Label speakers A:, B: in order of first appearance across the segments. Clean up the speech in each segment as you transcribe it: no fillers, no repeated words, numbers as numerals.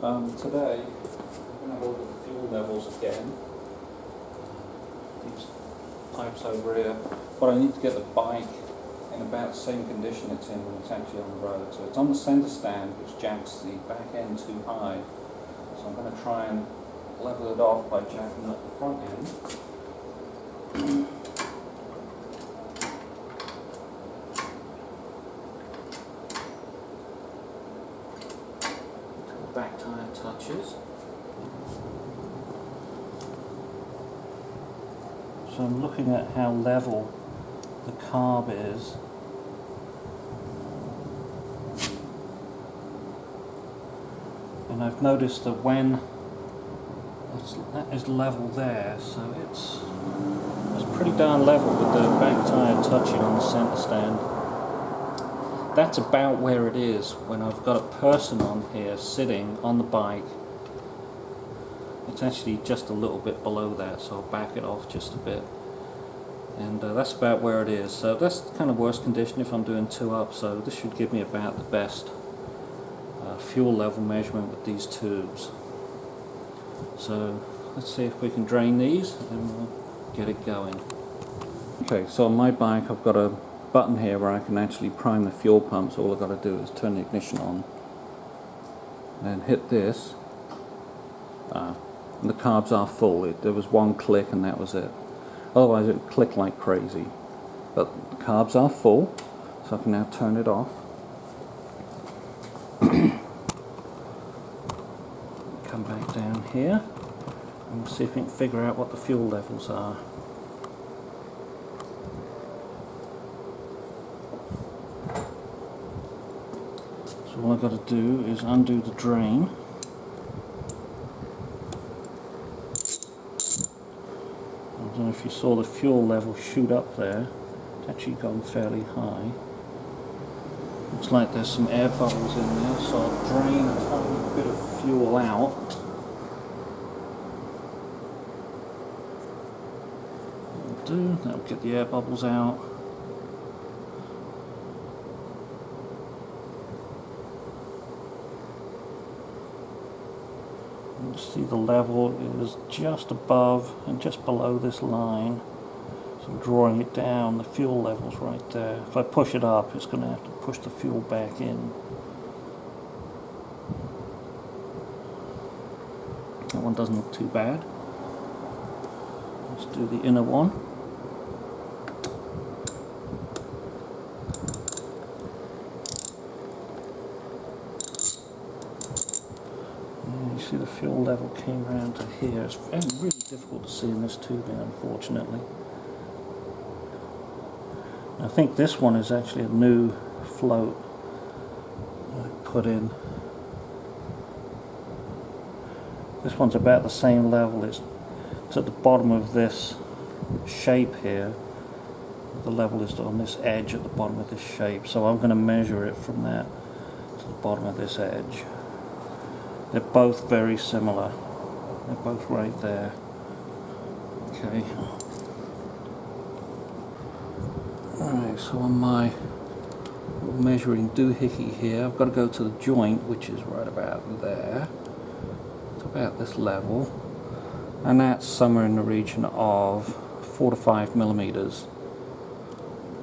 A: Today, we're going to look at the fuel levels again. These pipes over here. But I need to get the bike in about the same condition it's in when it's actually on the road. So it's on the centre stand, which jacks the back end too high. So I'm going to try and level it off by jacking up the front end. Back tyre touches. So I'm looking at how level the carb is. And I've noticed that when that is level there, so it's pretty darn level with the back tyre touching on the centre stand. That's about where it is when I've got a person on here sitting on the bike. It's actually just a little bit below that, so I'll back it off just a bit. And that's about where it is. So that's kind of worst condition if I'm doing 2 up, so this should give me about the best fuel level measurement with these tubes. So let's see if we can drain these and we'll get it going. Okay, so on my bike I've got a button here where I can actually prime the fuel pump, so all I've got to do is turn the ignition on and hit this, and the carbs are full. There was one click and that was it. Otherwise it would click like crazy. But the carbs are full, so I can now turn it off. Come back down here and we'll see if we can figure out what the fuel levels are. So all I've got to do is undo the drain. I don't know if you saw the fuel level shoot up there. It's actually gone fairly high. Looks like there's some air bubbles in there, so I'll drain a tiny bit of fuel out. That'll get the air bubbles out. You see the level is just above and just below this line. So I'm drawing it down, the fuel level's right there. If I push it up, it's going to have to push the fuel back in. That one doesn't look too bad. Let's do the inner one. See, the fuel level came around to here. It's really difficult to see in this tubing, unfortunately. I think this one is actually a new float I put in. This one's about the same level. It's at the bottom of this shape here. The level is on this edge at the bottom of this shape, so I'm going to measure it from that to the bottom of this edge. They're both very similar. They're both right there. Okay. Alright, so on my measuring doohickey here, I've got to go to the joint, which is right about there. It's about this level. And that's somewhere in the region of 4 to 5 millimeters.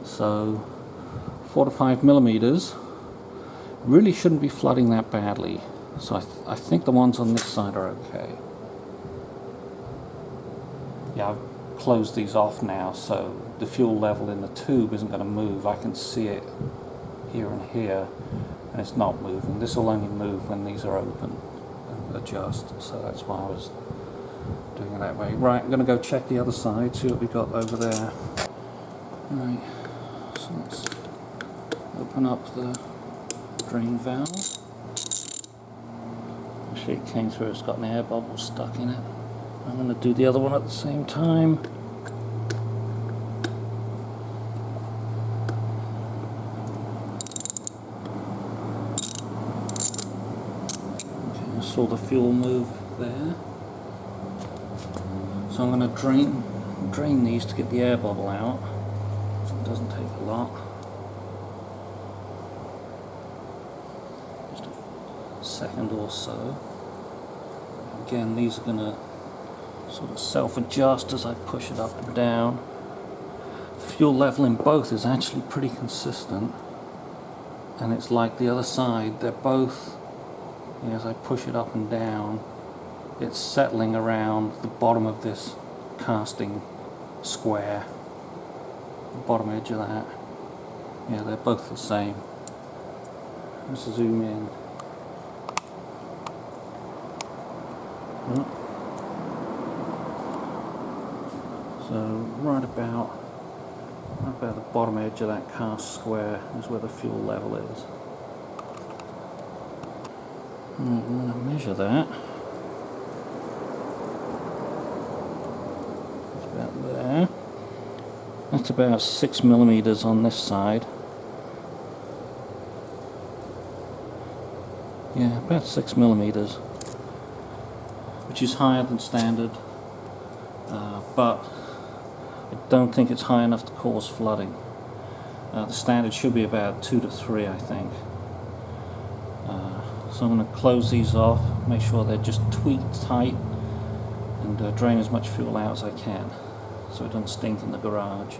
A: So 4 to 5 millimeters really shouldn't be flooding that badly. So I think the ones on this side are okay. Yeah, I've closed these off now, so the fuel level in the tube isn't going to move. I can see it here and here, and it's not moving. This will only move when these are open and adjust, so that's why I was doing it that way. Right, I'm going to go check the other side, see what we got over there. Alright, so let's open up the drain valve. It came through, it's got an air bubble stuck in it. I'm going to do the other one at the same time. Okay, I saw the fuel move there. So I'm going to drain these to get the air bubble out. It doesn't take a lot. Just a second or so. again, these are going to sort of self-adjust as I push it up and down. The fuel level in both is actually pretty consistent, and it's like the other side, they're both, as I push it up and down, it's settling around the bottom of this casting square, the bottom edge of that. Yeah, they're both the same. Let's zoom in. So right about the bottom edge of that cast square is where the fuel level is. Right, I'm going to measure that. It's about there. That's about 6 millimeters on this side. Yeah, about 6 millimeters, which is higher than standard, but I don't think it's high enough to cause flooding. The standard should be about 2 to 3, I think. So I'm going to close these off, make sure they're just tweaked tight, and drain as much fuel out as I can, so it doesn't stink in the garage.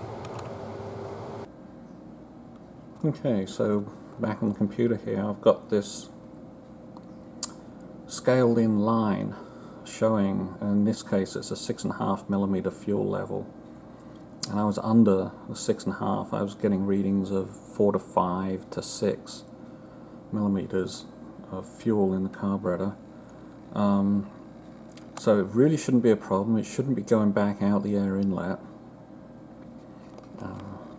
A: Okay, so back on the computer here, I've got this scaled in line showing, in this case it's a 6.5 millimeter fuel level, and I was under the 6.5. I was getting readings of 4 to 5 to 6 millimeters of fuel in the carburetor. So it really shouldn't be a problem. It shouldn't be going back out the air inlet.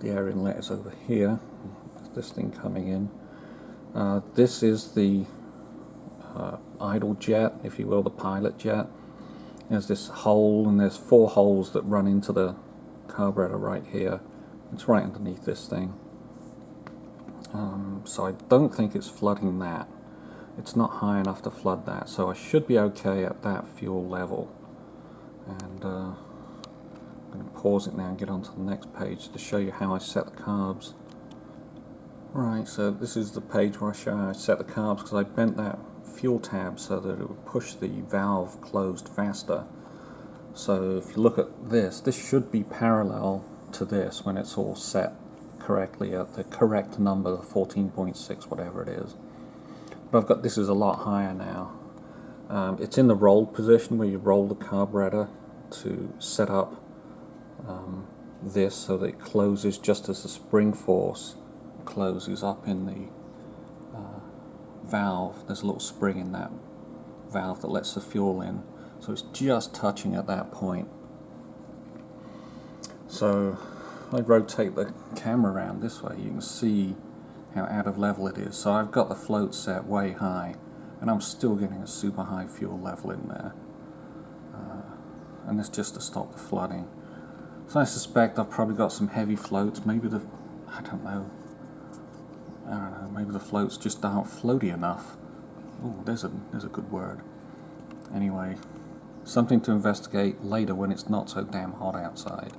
A: The air inlet is over here. This thing coming in. This is the idle jet, if you will, the pilot jet. There's this hole, and there's 4 holes that run into the carburetor right here. It's right underneath this thing. So I don't think it's flooding that. It's not high enough to flood that, so I should be okay at that fuel level. And I'm going to pause it now and get on to the next page to show you how I set the carbs. Right, so this is the page where I show how I set the carbs, because I bent that fuel tab so that it would push the valve closed faster. So if you look at this, this should be parallel to this when it's all set correctly at the correct number, 14.6, whatever it is. But I've got, this is a lot higher now. It's in the roll position where you roll the carburetor to set up this so that it closes just as the spring force closes up in the valve. There's a little spring in that valve that lets the fuel in, so it's just touching at that point. So if I rotate the camera around this way, you can see how out of level it is. So I've got the float set way high, and I'm still getting a super high fuel level in there, and it's just to stop the flooding. So I suspect I've probably got some heavy floats. Maybe I don't know, maybe the floats just aren't floaty enough. Oh, there's a good word. Anyway, something to investigate later when it's not so damn hot outside.